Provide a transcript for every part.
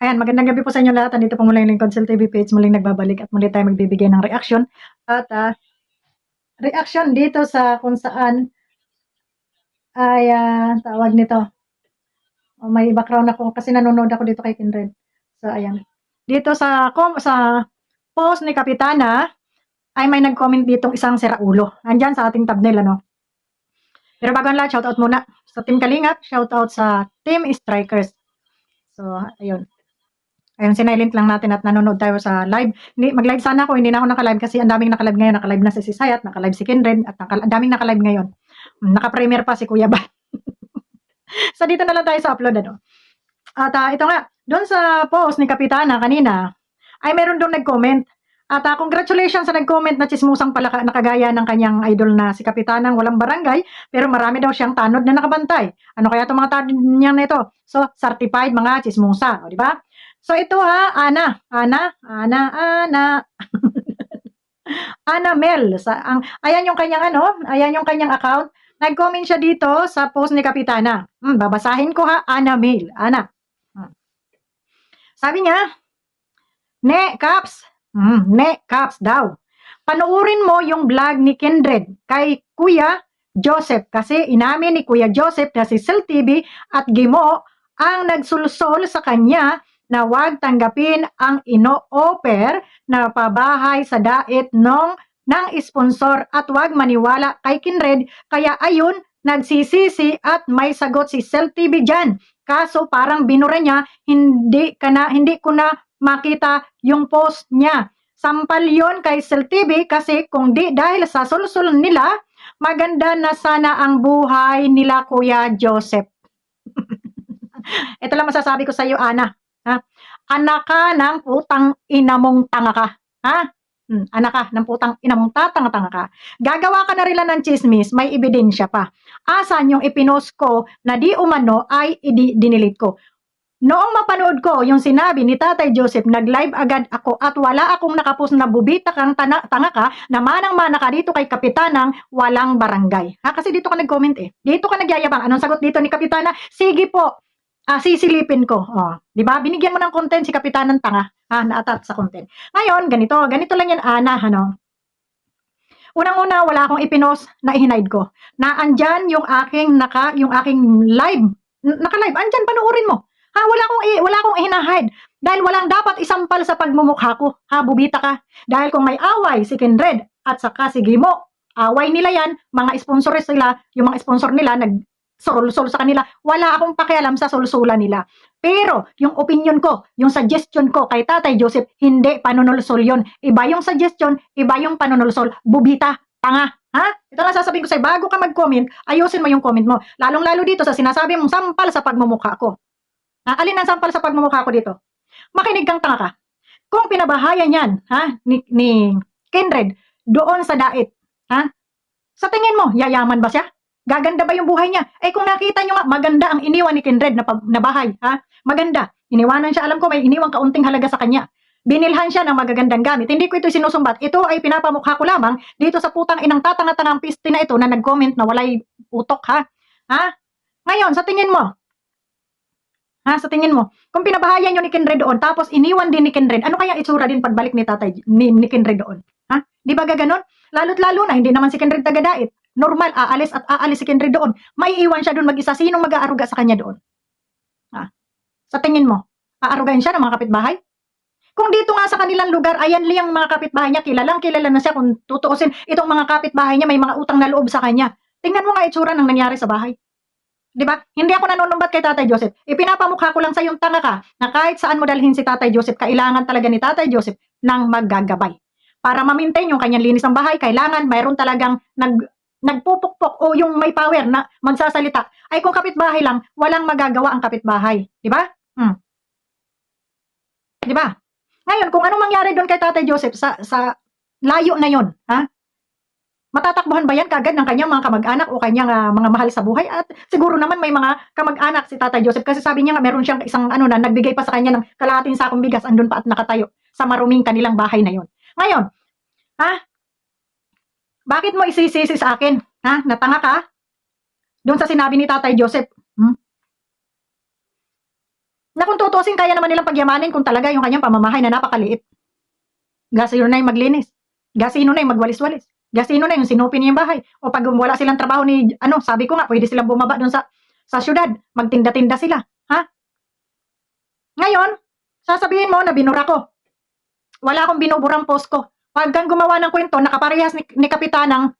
Ayan, magandang gabi po sa inyo lahat. Andito po muli yung Consult TV page, muling nagbabalik at muli tayo magbibigay ng reaction. At reaction dito sa kung saan ay tawag nito. May background ako kasi nanonood ako dito kay Kindred. So, ayan. Dito sa post ni Kapitana ay may nag-comment ditong isang siraulo. Andyan sa ating thumbnail, ano? Pero bago ang lahat, shoutout muna sa Team Kalingap, shoutout sa Team Strikers. So, ayun. Ayun, sinilent lang natin at nanonood tayo sa live. Mag-live sana ako, hindi na ako naka-live kasi ang daming naka-live ngayon. Naka-live na si Sisayat, naka-live si Kindred, at ang daming naka-live ngayon. Naka-premiere pa si Kuya Ba. So, dito na lang tayo sa upload, ano. At ito nga, doon sa post ni Kapitana kanina, ay meron doon nag-comment. At congratulations sa nag-comment na chismusang pala nakagaya ng kanyang idol na si Kapitanang walang barangay, pero marami daw siyang tanod na nakabantay. Ano kaya itong mga tanod niya na ito? So, certified mga chismusa, o di ba? So, ito Ana Mel. Ayan yung kanyang ayan yung kanyang account. Nag-comment siya dito sa post ni Kapitana. Babasahin ko Ana Mel. Ana. Sabi niya, Ne Caps daw. Panoorin mo yung vlog ni Kindred kay Kuya Joseph kasi inamin ni Kuya Joseph na si Sel TV at Gimo ang nagsulsol sa kanya na wag tanggapin ang ino-offer na pabahay sa dait ng sponsor at wag maniwala kay Kindred. Kaya ayun, nagsisisi at may sagot si Sel TV dyan. Kaso parang binura niya, hindi ko na makita yung post niya. Sampal yon kay Sel TV kasi kung di dahil sa sulsul nila, maganda na sana ang buhay nila Kuya Joseph. Ito lang masasabi ko sa iyo, Ana. Ha? Anak ka ng putang ina mong tanga ka. Ha? Anak ka ng putang ina mong tatanga-tanga ka. Gagawa ka na rin lang ng chismis, may ebidensya pa. Asan yung ipinost ko na di umano ay dinilit ko. Noong mapanood ko yung sinabi ni Tatay Joseph, nag-live agad ako at wala akong nakapos na bubita kang tanga ka na manang-mana ka dito kay Kapitanang walang barangay. Kasi dito ka nag-comment eh. Dito ka nagyayabang. Anong sagot dito ni Kapitana? Sige po, sisilipin ko. Di ba? Binigyan mo ng content si Kapitanang tanga. Na-attach sa content. Ngayon, ganito lang yan, Ana, Unang-una, wala akong ipinost na i-hide ko. Na andyan yung aking live. Naka-live, andyan, panoorin mo. Wala akong hinahide. Dahil walang dapat isampal sa pagmumukha ko. Bubita ka. Dahil kung may away si Kindred at saka si Gimo, away nila yan, mga sponsors nila, yung mga sponsor nila, nag-sol sa kanila. Wala akong pakialam sa sulsulan nila. Pero, yung opinion ko, yung suggestion ko kay Tatay Joseph, hindi panunulsol yun. Iba yung suggestion, iba yung panunulsol. Bubita, tanga. Ito lang sasabihin ko sa'yo, bago ka mag-comment, ayusin mo yung comment mo. Lalong-lalo dito sa sinasabi mong sampal sa pagmumukha ko. Alin ang sampal sa pagmumukha ko dito? Makinig kang tanga ka. Kung pinabahayan yan, ni Kindred, doon sa dait, sa tingin mo, yayaman ba siya? Gaganda ba yung buhay niya? Kung nakita nyo nga, maganda ang iniwan ni Kindred na bahay, Maganda. Iniwanan siya, alam ko may iniwang kaunting halaga sa kanya. Binilhan siya ng magagandang gamit. Hindi ko ito sinusumbat. Ito ay pinapamukha ko lamang dito sa putang inang tatanga-tangang piste na ito na nag-comment na walay utok, Ngayon, sa tingin mo, sa tingin mo, kung pinabahayan yun ni Kindred doon, tapos iniwan din ni Kindred, ano kaya itsura din pagbalik ni ni Kindred doon? Di ba gaganon? Lalo't lalo na, hindi naman si Kindred tagadait. Normal, aalis si Kindred doon. May iwan siya doon mag-isa. Sinong mag-aaruga sa kanya doon? Sa tingin mo, aarugain siya ng mga kapitbahay? Kung dito nga sa kanilang lugar, ayan liyang mga kapitbahay niya, kilala na siya. Kung tutuusin, itong mga kapitbahay niya, may mga utang na loob sa kanya. Tingnan mo nga itsura ng nangyari sa bahay. Diba? Hindi ako nanunumbat kay Tatay Joseph. Ipinapamukha ko lang sa yung tanga ka na kahit saan mo dalhin si Tatay Joseph, kailangan talaga ni Tatay Joseph ng maggagabay. Para ma-maintain yung kanyang linis ng bahay, kailangan mayroon talagang nagpupukpok o yung may power na magsasalita. Ay kung kapitbahay lang, walang magagawa ang kapitbahay. Diba? Diba? Ngayon, kung anong mangyari doon kay Tatay Joseph sa layo na yon, matatakbuhan ba yan kagad ng kanyang mga kamag-anak o kanyang mga mahal sa buhay? At siguro naman may mga kamag-anak si Tatay Joseph kasi sabi niya nga meron siyang isang na nagbigay pa sa kanya ng kalahating sakong bigas, andun pa at nakatayo sa maruming kanilang bahay na yon. Ngayon, bakit mo isisisi sa akin, natanga ka? Doon sa sinabi ni Tatay Joseph, Na kung tutuusin, kaya naman nilang pagyamanin kung talaga yung kanyang pamamahay na napakaliit. Gasino na yung maglinis. Gasino na yung magwalis-walis. Gasino na yung sinupin niya yung bahay. O pag wala silang trabaho sabi ko nga, pwede silang bumaba doon sa syudad. Magtinda-tinda sila. Ha? Ngayon, sasabihin mo na binura ko. Wala akong binuburang post ko. Pag kang gumawa ng kwento, nakaparehas ni Kapitanang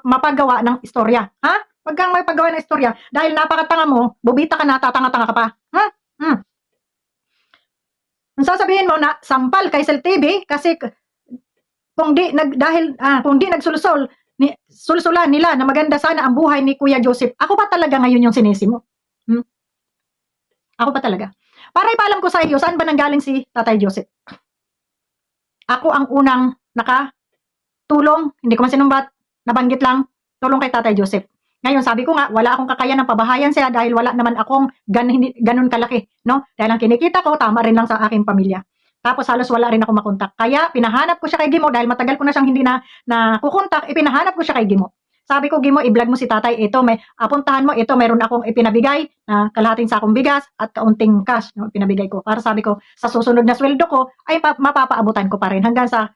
mapagawa ng istorya. Ha? Pag kang mapagawa ng istorya, dahil napakatanga mo, bubita ka na, tatanga-tanga ka pa. Ha? Ang sasabihin mo na sampal kay Sel TV kasi kung di nagsulusol sulsulan nila na maganda sana ang buhay ni Kuya Joseph. Ako pa talaga ngayon yung sinisi mo. Ako pa talaga. Para ipaalam ko sa iyo, saan ba nanggaling si Tatay Joseph? Ako ang unang nakatulong, hindi ko man sinumbat, nabanggit lang, tulong kay Tatay Joseph. Ngayon, sabi ko nga, wala akong kakayahan ng pabahayan siya dahil wala naman akong ganun kalaki, no? Dahil ang kinikita ko, tama rin lang sa aking pamilya. Tapos halos wala rin ako makontak. Kaya pinahanap ko siya kay Gimo dahil matagal ko na siyang hindi na kukontak, ipinahanap ko siya kay Gimo. Sabi ko, Gimo, i-vlog mo si tatay, ito, puntahan mo, ito, meron akong ipinabigay na kalahating sakong bigas at kaunting cash, no, pinabigay ko. Para sabi ko, sa susunod na sweldo ko, ay mapapaabutan ko pa rin hanggang sa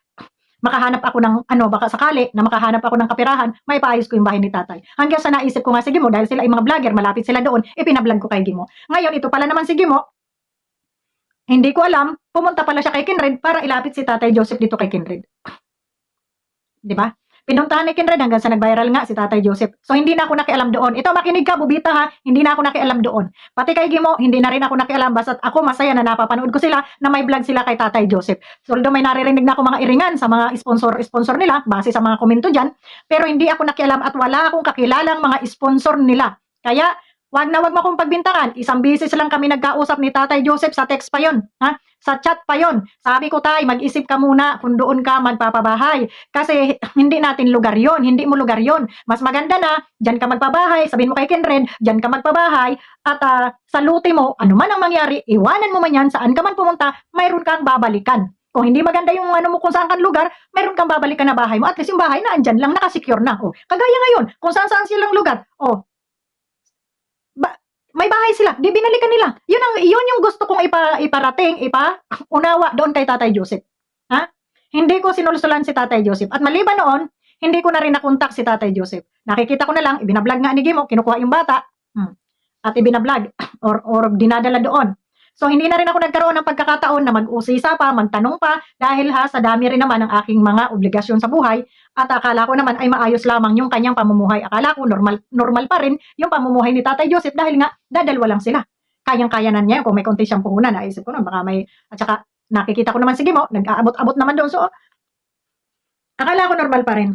makahanap ako ng baka sakali na makahanap ako ng kapirahan, may paayos ko yung bahay ni tatay. Hanggang sa naisip ko nga si Gimo, dahil sila ay mga vlogger, malapit sila doon, ipinablog ko kay Gimo. Ngayon, ito pala naman si Gimo, hindi ko alam, pumunta pala siya kay Kinred para ilapit si Tatay Joseph dito kay Kinred. Diba? Pinuntahan ni Kinred hanggang sa nag-viral nga si Tatay Joseph. So, hindi na ako nakialam doon. Ito, makinig ka, bubita ha, hindi na ako nakialam doon. Pati kay Gimo, hindi na rin ako nakialam. Basta't ako masaya na napapanood ko sila na may vlog sila kay Tatay Joseph. So, although may naririnig na ako mga iringan sa mga sponsor nila, base sa mga komento dyan, pero hindi ako nakialam at wala akong kakilalang mga sponsor nila. Kaya, wag na wag mo akong pagbintangan. Isang beses lang kami nagkausap ni Tatay Joseph, sa text pa yon, ha? Sa chat pa yon. Sabi ko, tay, mag-isip ka muna kung doon ka magpapabahay. Kasi hindi natin lugar yon, hindi mo lugar yon. Mas maganda na, dyan ka magpabahay, sabihin mo kay Kinred, dyan ka magpabahay, at sa luti mo, ano man ang mangyari, iwanan mo man yan, saan ka man pumunta, mayroon kang babalikan. Kung hindi maganda yung mo kung saan kang lugar, mayroon kang babalikan na bahay mo. At least yung bahay na andyan lang, nakasecure na. Oh, kagaya ngayon, kung saan silang lugar, may bahay sila, di binalikan nila. Yun yung gusto kong iparating, unawa doon kay Tatay Joseph. Ha? Hindi ko sinulsulan si Tatay Joseph. At maliban noon, hindi ko na rin nakontak si Tatay Joseph. Nakikita ko na lang, ibinablog nga ni Gimo, kinukuha yung bata, at ibinablog, or dinadala doon. So, hindi na rin ako nagkaroon ng pagkakataon na mag-usisa pa, magtanong pa, dahil sa dami rin naman ng aking mga obligasyon sa buhay, at akala ko naman ay maayos lamang yung kanyang pamumuhay. Akala ko normal pa rin yung pamumuhay ni Tatay Joseph dahil nga dadalwa lang sila. Kayang-kayanan niya kung may konti siyang puhunan. Naisip ko na baka may, at saka nakikita ko naman si Gimo, nag-aabot-abot naman doon. So, akala ko normal pa rin.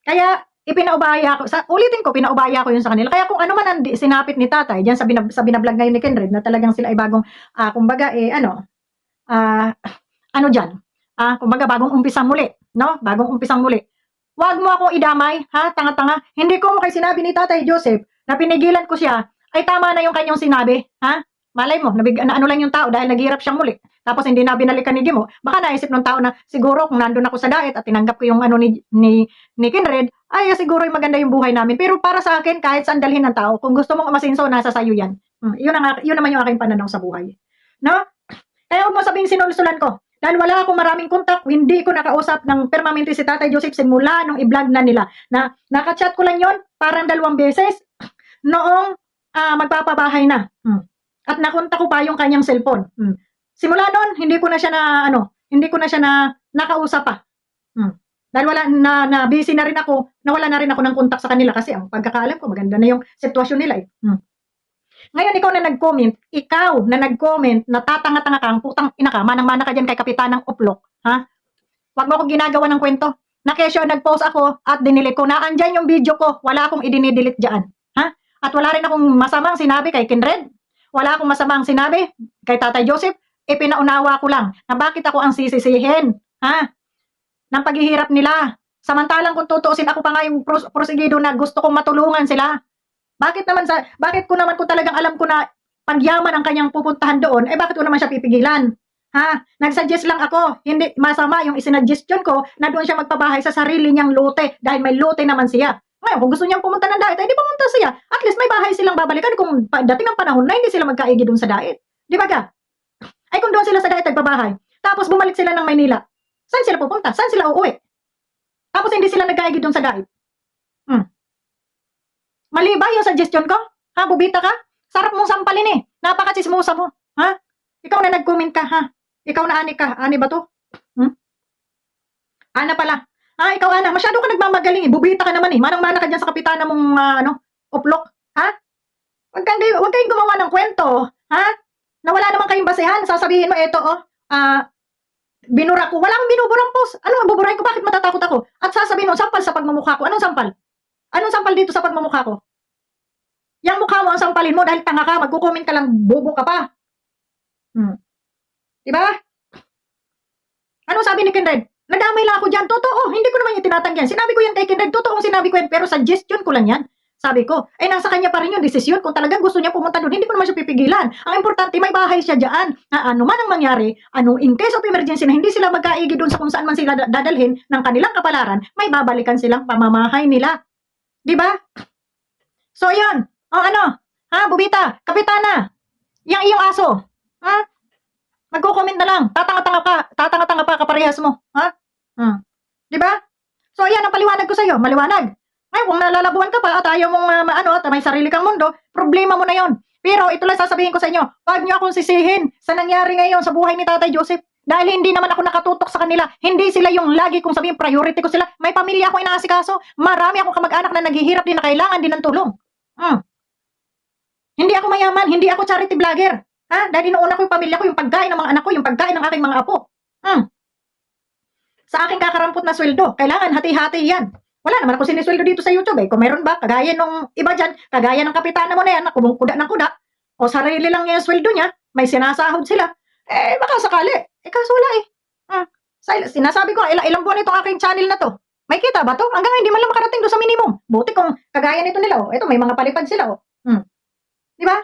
Kaya, ipinaubaya ko, ulitin ko, pinaubaya ko yun sa kanila. Kaya kung ano man ang sinapit ni tatay, dyan sa binablog ngayon ni Kinred, na talagang sila ay bagong, kumbaga, kumbaga, bagong umpisang muli, no? Bagong umpisang muli. Huwag mo akong idamay, ha? Tanga-tanga. Hindi ko mo kay sinabi ni Tatay Joseph na pinigilan ko siya, ay tama na yung kanyang sinabi, ha? Malay mo, ano lang yung tao dahil naghihirap siyang muli. Tapos hindi na binalikan ni Gimo. Baka naisip ng tao na siguro kung nandun ako sa diet at tinanggap ko yung ni Kinred, ay siguro yung maganda yung buhay namin. Pero para sa akin, kahit saan dalhin ng tao, kung gusto mong umasinso, nasa sayo yan. Yun naman yung aking pananaw sa buhay. No? Kaya huwag mo sabihing sinulsulan ko. Dahil wala akong maraming kontak, hindi ko nakausap ng permanente si Tatay Joseph simula nung i-vlog na nila. Na nakachat ko lang yon parang 2 beses noong magpapabahay na. At nakontak ko pa yung kanyang cellphone. Simula noon, hindi ko na siya nakausap pa. Dahil busy na rin ako, nawala na rin ako ng kontak sa kanila kasi ang pagkakaalam ko, maganda na yung sitwasyon nila. Ngayon, ikaw na nag-comment, na tatanga-tanga kang putang ina ka, manang-mana ka dyan kay Kapitanang Uplok. Ha? Huwag mo akong ginagawa ng kwento. Na kesyo, nag-post ako at dinilit ko. Naandyan yung video ko, wala akong idinidelete dyan. Ha? At wala rin akong masamang sinabi kay Kinred. Wala akong masamang sinabi kay Tatay Joseph. Pinaunawa ko lang na bakit ako ang sisisihin, ha? Ng paghihirap nila. Samantalang kung tutuusin, ako pa nga yung prosigido na gusto kong matulungan sila. Bakit ko naman kung talagang alam ko na pagyaman ang kanyang pupuntahan doon, bakit ko naman siya pipigilan? Ha? Nag-suggest lang ako. Hindi masama yung isinuggestion ko na doon siya magpabahay sa sarili niyang lote dahil may lote naman siya. Ngayon, kung gusto niyang pumunta ng diet, di pumunta siya. At least may bahay silang babalikan kung dating ang panahon na hindi sila magkaigi doon sa diet. Di ba ka? Ay kung doon sila sa Gait nagbabahay, tapos bumalik sila ng Maynila, saan sila pupunta? Saan sila uuwi? Tapos hindi sila nagkaigid doon sa Gait. Hmm. Mali ba yung suggestion ko? Ha, bubita ka? Sarap mong sampalin eh. Napaka-chismosa mo. Ha? Ikaw na nag-comment ka, ha? Ikaw na ani ka. Ani ba to? Hmm? Ana pala. Ha, ikaw Ana. Masyado ka nagmamagaling eh. Bubita ka naman eh. Manang-mana ka dyan sa kapitana mong, uplok. Ha? Huwag kayong gumawa ng kwento. Ha? Na wala naman kayong basehan. Sasabihin mo, eto, binura ko. Wala akong binuburang post. Ano, buburahin ko? Bakit matatakot ako? At sasabihin mo, sampal sa pagmumukha ko. Anong sampal? Anong sampal dito sa pagmumukha ko? Yang mukha mo ang sampalin mo dahil tanga ka, magko-comment ka lang, bobo ka pa. Diba? Ano sabi ni Kindred? Nadamay lang ako dyan. Totoo, hindi ko naman yung tinatanggihan. Sinabi ko yan kay Kindred, totoong sinabi ko yan, pero suggestion ko lang yan. Sabi ko, nasa kanya pa rin yung desisyon. Kung talagang gusto niya pumunta doon, hindi ko naman siya pipigilan. Ang importante, may bahay siya dyan. Na ano man ang mangyari, in case of emergency na hindi sila magkaigi doon sa kung saan man sila dadalhin ng kanilang kapalaran, may babalikan silang pamamahay nila. Diba? So, yun. Bubita, kapitana, yung iyong aso, ha? Magko-comment na lang, tatanga-tanga pa kaparehas mo, ha? Di ba? So, ayan ang paliwanag ko sa'yo, maliwanag. Ngayon, kung nalalabuhan ka pa at ayaw mong at may sarili kang mundo, problema mo na yon. Pero ito lang sasabihin ko sa inyo, huwag niyo akong sisihin sa nangyari ngayon sa buhay ni Tatay Joseph. Dahil hindi naman ako nakatutok sa kanila. Hindi sila yung lagi kong sabihin, priority ko sila. May pamilya akong inaasikaso. Marami akong kamag-anak na naghihirap din na kailangan din ng tulong. Hindi ako mayaman, hindi ako charity vlogger. Ha? Dahil inuuna ko yung pamilya ko, yung pagkain ng mga anak ko, yung pagkain ng aking mga apo. Sa aking kakarampot na sweldo, kailangan hati-hati yan. Wala naman ako sinisweldo dito sa YouTube eh. Kung meron ba, kagaya nung iba dyan, kagaya ng kapitana mo na yan, na kumungkuda ng kuda, o sarili lang yung sweldo niya, may sinasahod sila, baka sakali. Kaso wala eh. Sinasabi ko, ilang buwan itong aking channel na to. May kita ba to? Hanggang hindi man lang makarating doon sa minimum. Buti kung kagaya nito nila, ito may mga palipad sila. Di ba?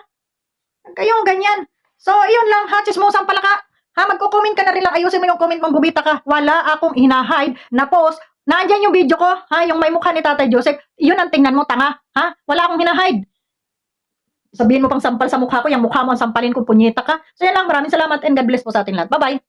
Kayong ganyan. So, yun lang ha, chismosan pala ka. Ha, magko-comment ka na rin lang. Ayusin mo yung comment mong bubita ka. Wala akong hinahide na post. Nandiyan yung video ko, ha, yung may mukha ni Tatay Joseph. Yun ang tingnan mo, tanga. Ha? Wala akong hinahide. Sabihin mo pang sampal sa mukha ko, yung mukha mo ang sampalin ko, punyeta ka. So, yan lang. Maraming salamat and God bless po sa ating lahat. Bye-bye.